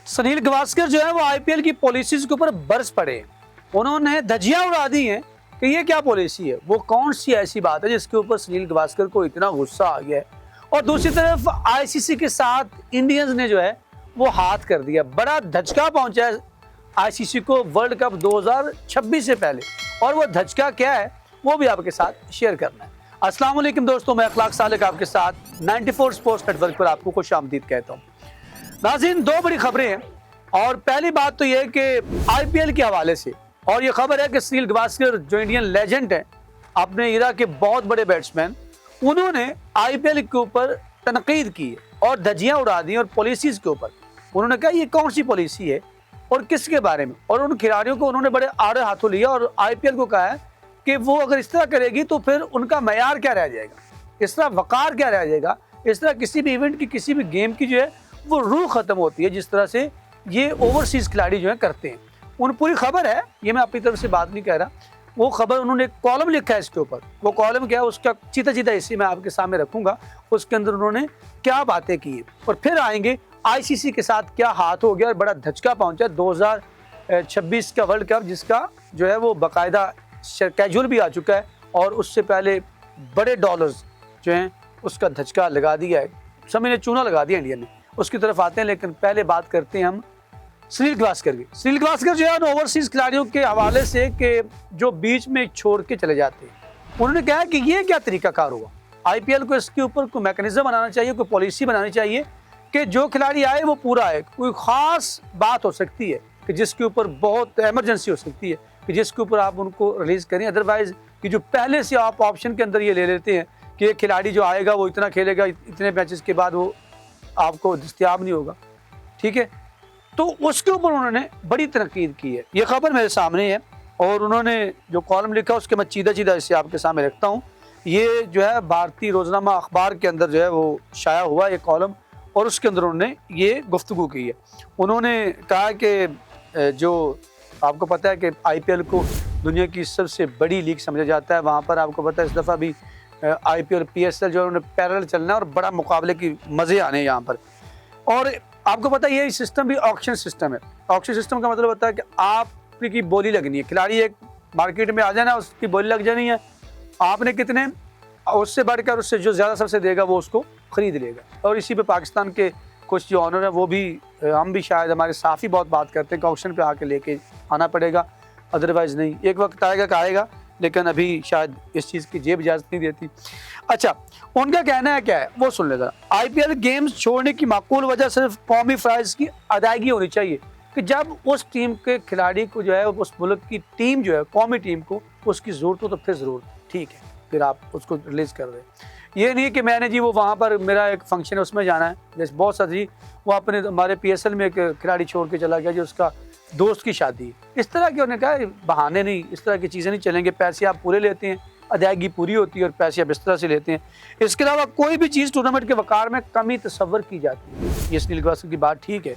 सुनील गावस्कर जो है वो आईपीएल की पॉलिसीज के ऊपर बरस पड़े। उन्होंने धज्जियां उड़ा दी हैं कि ये क्या पॉलिसी है, वो कौन सी ऐसी बात है जिसके ऊपर सुनील गावस्कर को इतना गुस्सा आ गया है। और दूसरी तरफ आईसीसी के साथ इंडियंस ने जो है वो हाथ कर दिया। बड़ा धचका पहुंचा है आईसीसी को वर्ल्ड कप 2026 से पहले, और वो धचका क्या है वो भी आपके साथ शेयर करना है। अस्सलाम वालेकुम दोस्तों, मैं अखलाक सालिक आपके साथ 94 स्पोर्ट्स नेटवर्क पर आपको खुशामदीद कहता हूँ। नाज़रीन, दो बड़ी खबरें हैं, और पहली बात तो यह है कि आईपीएल के हवाले से, और ये खबर है कि सुनील गावस्कर जो इंडियन लेजेंड है, अपने इरा के बहुत बड़े बैट्समैन, उन्होंने आईपीएल के ऊपर तनकीद की है और धज्जियां उड़ा दी और पॉलिसीज के ऊपर। उन्होंने कहा ये कौन सी पॉलिसी है और किसके बारे में, और उन खिलाड़ियों को उन्होंने बड़े आड़े हाथों लिया और आईपीएल को कहा है कि वो अगर इस तरह करेगी तो फिर उनका मयार क्या रह जाएगा, इस तरह वकार क्या रह जाएगा, इस तरह किसी भी इवेंट की, किसी भी गेम की जो है वो रूह खत्म होती है जिस तरह से ये ओवरसीज खिलाड़ी जो है करते हैं। उन पूरी खबर है, ये मैं अपनी तरफ से बात नहीं कह रहा, वो खबर उन्होंने एक कॉलम लिखा है इसके ऊपर। वो कॉलम क्या है उसका सीधा सीधा हिस्से मैं आपके सामने रखूंगा, उसके अंदर उन्होंने क्या बातें की है, और फिर आएंगे आईसीसी के साथ क्या हाथ हो गया और बड़ा धचका पहुंचा 2026 का वर्ल्ड कप, जिसका जो है वो बाकायदा कैजुअल भी आ चुका है, और उससे पहले बड़े डॉलर्स जो हैं उसका धचका लगा दिया है, समय ने चूना लगा दिया इंडिया ने। उसकी तरफ आते हैं, लेकिन पहले बात करते हैं हम सुनील गावस्कर की। सुनील गावस्कर जो है ओवरसीज खिलाड़ियों के हवाले से कि जो बीच में छोड़ के चले जाते हैं, उन्होंने कहा कि ये क्या तरीकाकार हुआ। आईपीएल को इसके ऊपर कोई मैकेनिज्म बनाना चाहिए, कोई पॉलिसी बनानी चाहिए कि जो खिलाड़ी आए वो पूरा आए। कोई खास बात हो सकती है कि जिसके ऊपर बहुत इमरजेंसी हो सकती है कि जिसके ऊपर आप उनको रिलीज करें, अदरवाइज कि जो पहले से आप ऑप्शन के अंदर ये ले लेते हैं कि एक खिलाड़ी जो आएगा वो इतना खेलेगा, इतने मैचेस के बाद वो आपको दस्तयाब नहीं होगा, ठीक है, तो उसके ऊपर उन्होंने बड़ी तनकीद की है। ये खबर मेरे सामने है, और उन्होंने जो कॉलम लिखा उसके मैं सीधा सीधा इसे आपके सामने रखता हूँ। ये जो है भारतीय रोजनामा अखबार के अंदर जो है वो शाया हुआ ये कॉलम, और उसके अंदर उन्होंने ये गुफ्तगू की है। उन्होंने कहा कि जो आपको पता है कि आईपीएल को दुनिया की सबसे बड़ी लीग समझा जाता है, वहाँ पर आपको पता है इस दफ़ा भी आईपीएल पीएसएल जो है उन्होंने पैरेलल चलना है और बड़ा मुकाबले की मज़े आने हैं यहाँ पर। और आपको पता है ये सिस्टम भी ऑक्शन सिस्टम है। ऑक्शन सिस्टम का मतलब होता है कि आपकी बोली लगनी है, खिलाड़ी एक मार्केट में आ जाना, उसकी बोली लग जानी है, आपने कितने, उससे बढ़कर उससे जो ज़्यादा सबसे देगा वो उसको ख़रीद लेगा। और इसी पे पाकिस्तान के कुछ जो ऑनर है वो भी, हम भी शायद हमारे साफ़ी बहुत बात करते हैं कि ऑक्शन पे आके लेके आना पड़ेगा, अदरवाइज़ नहीं। एक वक्त आएगा कि आएगा, लेकिन अभी शायद इस चीज़ की जेब इजाज़त नहीं देती। अच्छा, उनका कहना है क्या है वो सुन लेगा। आईपीएल गेम्स छोड़ने की माकूल वजह सिर्फ कौमी फ़राइज़ की अदायगी होनी चाहिए, कि जब उस टीम के खिलाड़ी को जो है उस मुल्क की टीम जो है, कौमी टीम को उसकी ज़रूरत हो तो फिर ज़रूर ठीक है, फिर आप उसको रिलीज़ कर दें। ये नहीं कि मैंने जी वो वहाँ पर मेरा एक फंक्शन है उसमें जाना है, जैसे बहुत सा जी वो अपने हमारे पीएसएल में एक खिलाड़ी छोड़ के चला गया जो उसका दोस्त की शादी, इस तरह के उन्होंने कहा बहाने नहीं, इस तरह की चीज़ें नहीं चलेंगे। पैसे आप पूरे लेते हैं, अदायगी पूरी होती है, और पैसे आप इस तरह से लेते हैं। इसके अलावा कोई भी चीज़ टूर्नामेंट के वकार में कमी तस्वर की जाती है। ये सुनील गावस्कर की बात ठीक है,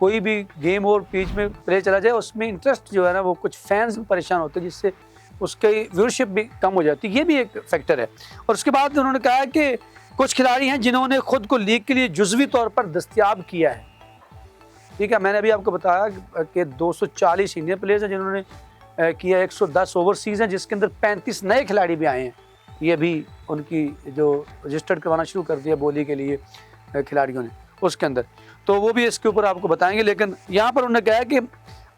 कोई भी गेम और पिच में प्ले चला जाए उसमें इंटरेस्ट जो है ना वो कुछ फैंस परेशान होते हैं, जिससे उसकी व्यूअरशिप भी कम हो जाती है, ये भी एक फैक्टर है। और उसके बाद उन्होंने कहा कि कुछ खिलाड़ी हैं जिन्होंने खुद को लीग के लिए जुज़वी तौर पर दस्तयाब किया है, ठीक है। मैंने अभी आपको बताया कि 240 इंडियन प्लेयर्स हैं जिन्होंने किया, 110 ओवरसीज हैं जिसके अंदर 35 नए खिलाड़ी भी आए हैं। ये भी उनकी जो रजिस्टर्ड करवाना शुरू कर दिया बोली के लिए खिलाड़ियों ने उसके अंदर, तो वो भी इसके ऊपर आपको बताएंगे। लेकिन यहाँ पर उन्होंने कहा कि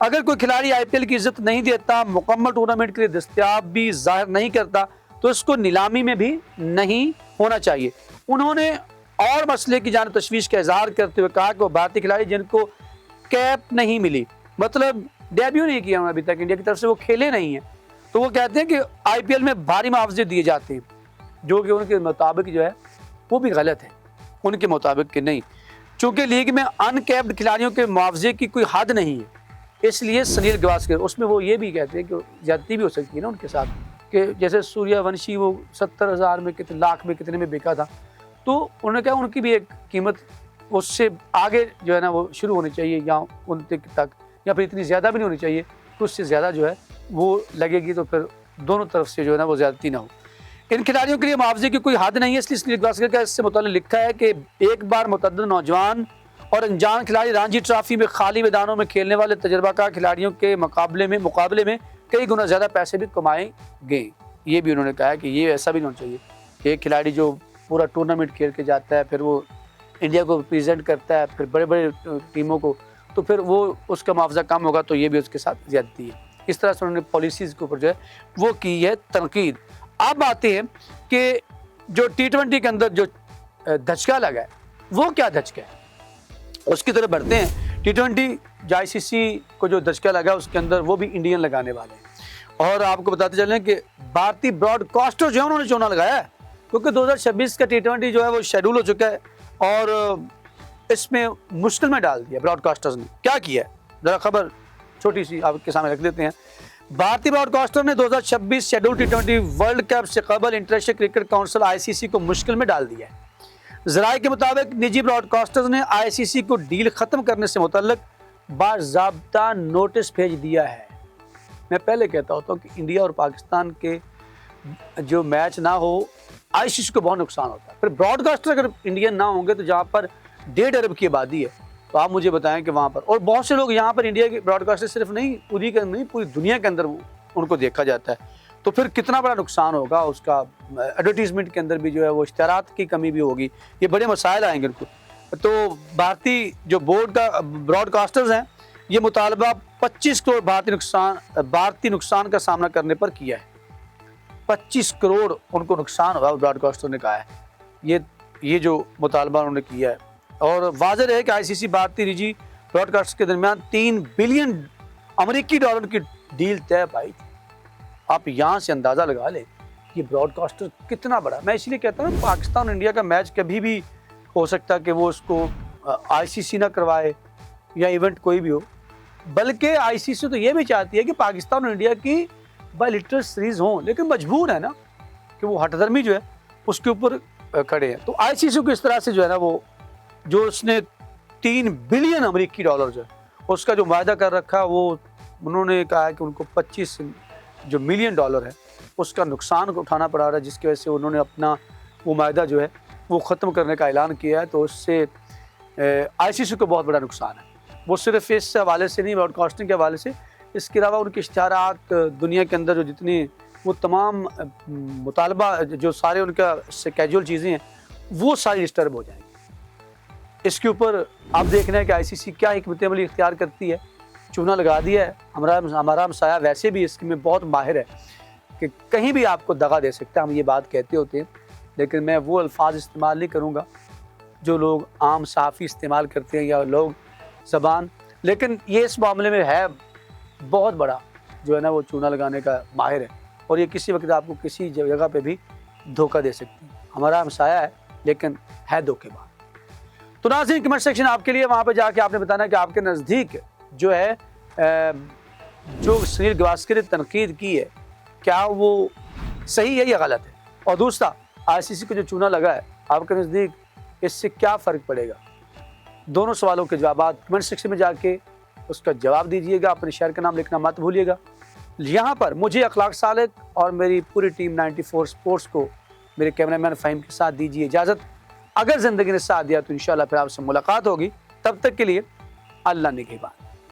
अगर कोई खिलाड़ी आईपीएल की इज्जत नहीं देता, मुकम्मल टूर्नामेंट के लिए दस्तयाब भी जाहिर नहीं करता, तो इसको नीलामी में भी नहीं होना चाहिए। उन्होंने और मसले की जान तशवीश का इजहार करते हुए कहा कि वो भारतीय खिलाड़ी जिनको कैप नहीं मिली, मतलब डेब्यू नहीं किया अभी तक इंडिया की तरफ से, वो खेले नहीं हैं, तो वो कहते हैं कि आईपीएल में भारी मुआवजे दिए जाते हैं, जो कि उनके मुताबिक जो है वो भी गलत है, उनके मुताबिक कि नहीं, चूँकि लीग में अनकैप्ड खिलाड़ियों के मुआवजे की कोई हद नहीं है। इसलिए सुनील गावस्कर उसमें वो ये भी कहते हैं कि ज्यादती भी हो सकती है ना उनके साथ, कि जैसे सूर्यवंशी वो 70,000 में कितने लाख में कितने में बिका था, तो उन्होंने कहा उनकी भी एक कीमत उससे आगे जो है ना वो शुरू होनी चाहिए, या उन तक, या फिर इतनी ज़्यादा भी नहीं होनी चाहिए कि उससे ज़्यादा जो है वो लगेगी, तो फिर दोनों तरफ से जो है ना वो ज़्यादती ना हो। इन खिलाड़ियों के लिए मुआवजे की कोई हद नहीं है, इसलिए सुनील गावस्कर का इससे मुताल्लिक़ लिखा है कि एक बार मुतअद्दिद नौजवान और अनजान खिलाड़ी रणजी ट्रॉफी में खाली मैदानों में खेलने वाले तजर्बाकार खिलाड़ियों के मुकाबले में कई गुना ज़्यादा पैसे भी कमाएंगे। ये भी उन्होंने कहा है कि ये ऐसा भी नहीं होना चाहिए। एक खिलाड़ी जो पूरा टूर्नामेंट खेल के जाता है, फिर वो इंडिया को रिप्रेजेंट करता है, फिर बड़े बड़े टीमों को, तो फिर वो उसका मुआवजा कम होगा, तो ये भी उसके साथ ज़्यादती है। इस तरह से उन्होंने पॉलिसीज़ के ऊपर जो है वो की है तनकीद। अब आते हैं कि जो T20 के अंदर जो धचका लगा है वो क्या धचका है, उसकी तरफ बढ़ते हैं। T20 जो ICC को जो धचका लगा उसके अंदर वो भी इंडियन लगाने वाले हैं। और आपको बताते चलें कि भारतीय ब्रॉडकास्टर जो है उन्होंने चूना लगाया है, क्योंकि 2026 का T20 जो है वो शेड्यूल हो चुका है और इसमें मुश्किल में डाल दिया ब्रॉडकास्टर्स ने। क्या किया है, ज़रा खबर छोटी सी आपके सामने रख देते हैं। भारतीय ब्रॉडकास्टर ने 2026 शेड्यूल T20 वर्ल्ड कप से कबल इंटरनेशनल क्रिकेट काउंसिल ICC को मुश्किल में डाल दिया है। ज़राए के मुताबिक निजी ब्रॉडकास्टर्स ने ICC को डील ख़त्म करने से मुतल्लिक बाज़ाब्ता नोटिस भेज दिया है। मैं पहले कहता होता हूँ कि इंडिया और पाकिस्तान के जो मैच ना हो ICC को बहुत नुकसान होता है। फिर ब्रॉडकास्टर अगर इंडियन ना होंगे तो जहाँ पर 1.5 अरब की आबादी है, तो आप मुझे बताएं कि वहाँ पर, और बहुत से लोग यहाँ पर इंडिया के ब्रॉडकास्टर सिर्फ नहीं पूरी दुनिया के अंदर उनको देखा जाता है, तो फिर कितना बड़ा नुकसान होगा उसका। एडवर्टीजमेंट के अंदर भी जो है वो इश्तिहारात की कमी भी होगी, ये बड़े मसाइल आएंगे उनको। तो भारतीय जो बोर्ड का ब्रॉडकास्टर्स हैं ये मुतालबा 25 करोड़ भारतीय नुकसान का सामना करने पर किया है। 25 करोड़ उनको नुकसान हुआ, ब्रॉडकास्टर ने कहा है। ये जो मुतालबा उन्होंने किया है। और वाज़ेह है कि ICC भारतीय निजी ब्रॉडकास्टर के दरमियान 3 बिलियन अमेरिकी डॉलर की डील तय पाई थी। आप यहाँ से अंदाज़ा लगा लें कि ब्रॉडकास्टर कितना बड़ा। मैं इसलिए कहता हूँ पाकिस्तान और इंडिया का मैच कभी भी हो सकता है कि वो उसको ICC ना करवाए या इवेंट कोई भी हो, बल्कि ICC तो ये भी चाहती है कि पाकिस्तान और इंडिया की बायलैटरल सीरीज हों, लेकिन मजबूर है ना कि वो हठधर्मी जो है उसके ऊपर खड़े हैं। तो ICC को इस तरह से जो है ना वो जो उसने 3 बिलियन अमेरिकी डॉलर जो है उसका जो वायदा कर रखा, वो उन्होंने कहा है कि उनको 25 जो मिलियन डॉलर है उसका नुकसान को उठाना पड़ा रहा है, जिसकी वजह से उन्होंने अपना वो मायदा जो है वो ख़त्म करने का ऐलान किया है। तो उससे ICC को बहुत बड़ा नुकसान है। वो सिर्फ इस हवाले से नहीं, ब्रॉडकास्टिंग के हवाले से, इसके अलावा उनके इश्तिहारात दुनिया के अंदर जो जितनी वो तमाम मुतालबा जो सारे उनका कैजुअल चीज़ें हैं वो सारी डिस्टर्ब हो जाएंगी। इसके ऊपर आप देखना है कि ICC क्या हिकमत अमली इख्तियार करती है। चूना लगा दिया है। हमारा हमसाया वैसे भी इसमें बहुत माहिर है कि कहीं भी आपको दगा दे सकता है, हम ये बात कहते होते हैं, लेकिन मैं वो अल्फाज इस्तेमाल नहीं करूँगा जो लोग आम सहाफ़ी इस्तेमाल करते हैं या लोग ज़बान, लेकिन ये इस मामले में है बहुत बड़ा जो है ना वो चूना लगाने का माहिर है, और ये किसी वक्त आपको किसी जगह पे भी धोखा दे सकती है। हमारा हमसाया है लेकिन है धोखेबाज। तो नाज़रीन, कमेंट सेक्शन आपके लिए, वहाँ पे जाके आपने बताना है कि आपके नज़दीक जो है जो सुनील गावस्कर ने तनकीद की है क्या वो सही है या गलत है, और दूसरा ICC को जो चूना लगा है आपके नज़दीक इससे क्या फ़र्क पड़ेगा। दोनों सवालों के जवाब कमेंट सेक्शन में जाके उसका जवाब दीजिएगा। अपने शहर का नाम लिखना मत भूलिएगा। यहाँ पर मुझे अखलाक सालिक और मेरी पूरी टीम 94 स्पोर्ट्स को मेरे कैमरामैन फ़हीम के साथ दीजिए इजाज़त। अगर ज़िंदगी ने साथ दिया तो इंशाल्लाह फिर आपसे मुलाकात होगी। तब तक के लिए अल्लाह निगहबान।